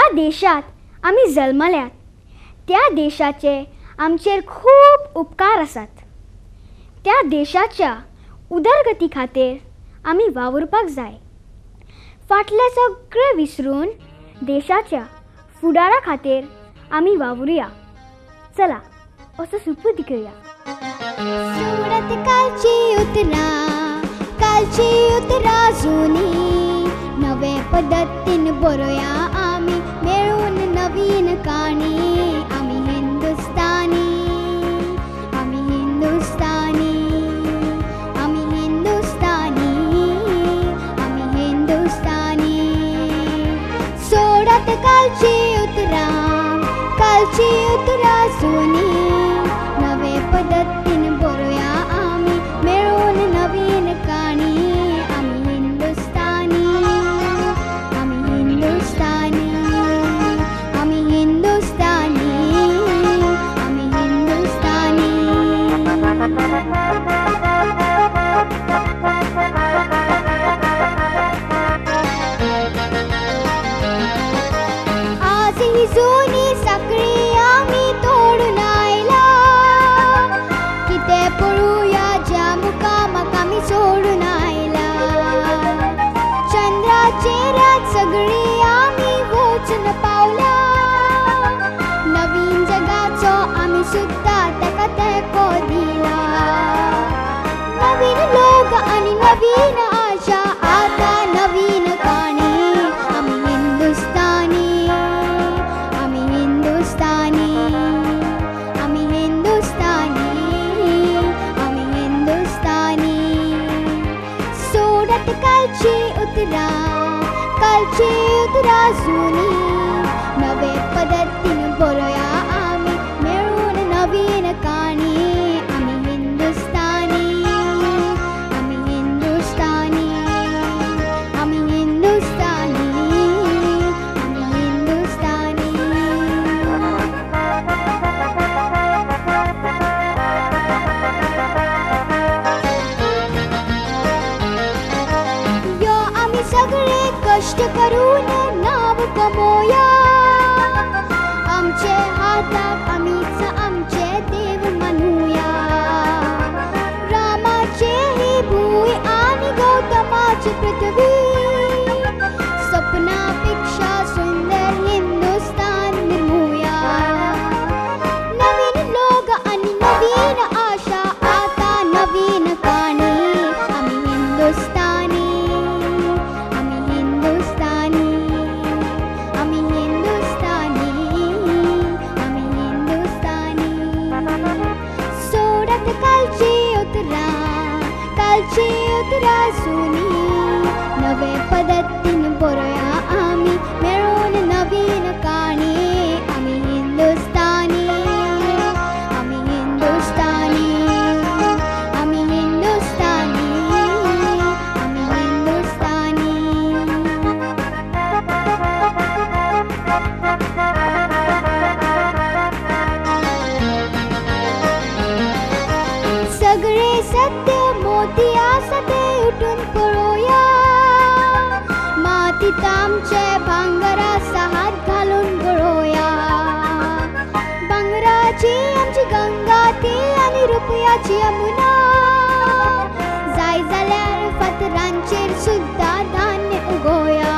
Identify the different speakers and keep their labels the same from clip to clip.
Speaker 1: ज्या देशात आमी जल्मल्यात त्या देशाचे आमचेर खूब उपकार आसात. त्या देशाच्या उदरगती खातीर आमी वावुरपाक जाय. फाटलें सगळें विसरून देशाच्या फुडारा खातीर आमी वावुरया. चला असो सुपूत घेवया.
Speaker 2: सोडत कालची उतरा जुनी नवे पद्धतीन बरोया आमी मेळून नवीन काणी. आमी हिंदुस्तानी आमी हिंदुस्तानी आमी हिंदुस्तानी आमी हिंदुस्तानी. सोडत कालची उतरा जुनी नवे पद्धतीन बरोया आमी मेळून नवीन काणी. आमी हिंदुस्तानी आमी हिंदुस्तानी आमी हिंदुस्तानी आमी हिंदुस्तानी. आज ही जुनी साखळी आमी तोडून आयला. किते पळूया ज्या मुकामाक आमी सोडून आयला. चंद्राचेर सगळी आमी वचून पावला. नवीन जगाचो आमी सुद्धा ताका तेंको दिला. नवीन लोक आनी नवीन आशा आता नवीन काणी. आमी हिंदुस्तानी आमी हिंदुस्तानी आमी हिंदुस्तानी आमी हिंदुस्तानी. सोडत कालची उतरा जुनी नवे पद्धतीन बरोया आमी मेळून नवीन काणी. आमी हिंदुस्तानी आमी हिंदुस्तानी आमी हिंदुस्तानी आमी हिंदुस्तानी. यो आमी सगळे कष्ट करून नाव कमोया. आमचे हाताक आमीच आमचे देव मानूया. रामाचे ही भूय आनी गौतमाची पृथ्वी. सपनापेक्षा सुंदर हिंदुस्तान निर्मूया. नवीन लोक आणि नवीन आशा आता नवीन काणी. आमी हिंदुस्तानी आमी हिंदुस्तानी आमी हिंदुस्तानी आमी हिंदुस्तानी. सोडत कालची उतरा जुनी नवे पद्धतीन बरोया आमी मेळून नवीन काणी. आमी हिंदुस्तानी आमी हिंदुस्तानी आमी हिंदुस्तानी आमी हिंदुस्तानी. सगळे सत्य मोती आसा ते उठून पळोया. मातीत आमचे भांगरा हात घालून गळोया. भांगराची आमची गंगा ती आनी रुपयाची यमुना. जाय जाल्यार फातरांचेर सुद्धा धान्य उगोया.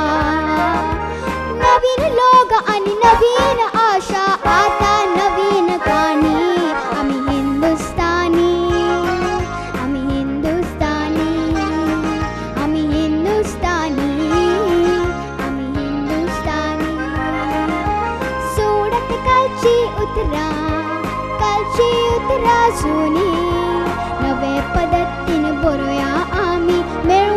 Speaker 2: नवीन लोक आनी नवीन आशा आता नवीन काणी. आमी हिंदुस्तानी आमी हिंदुस्तानी आमी हिंदुस्तानी आमी हिंदुस्तानी. सोडत कालची उतरा जुनी नवे पद्धतीन बरोया आमी मेळून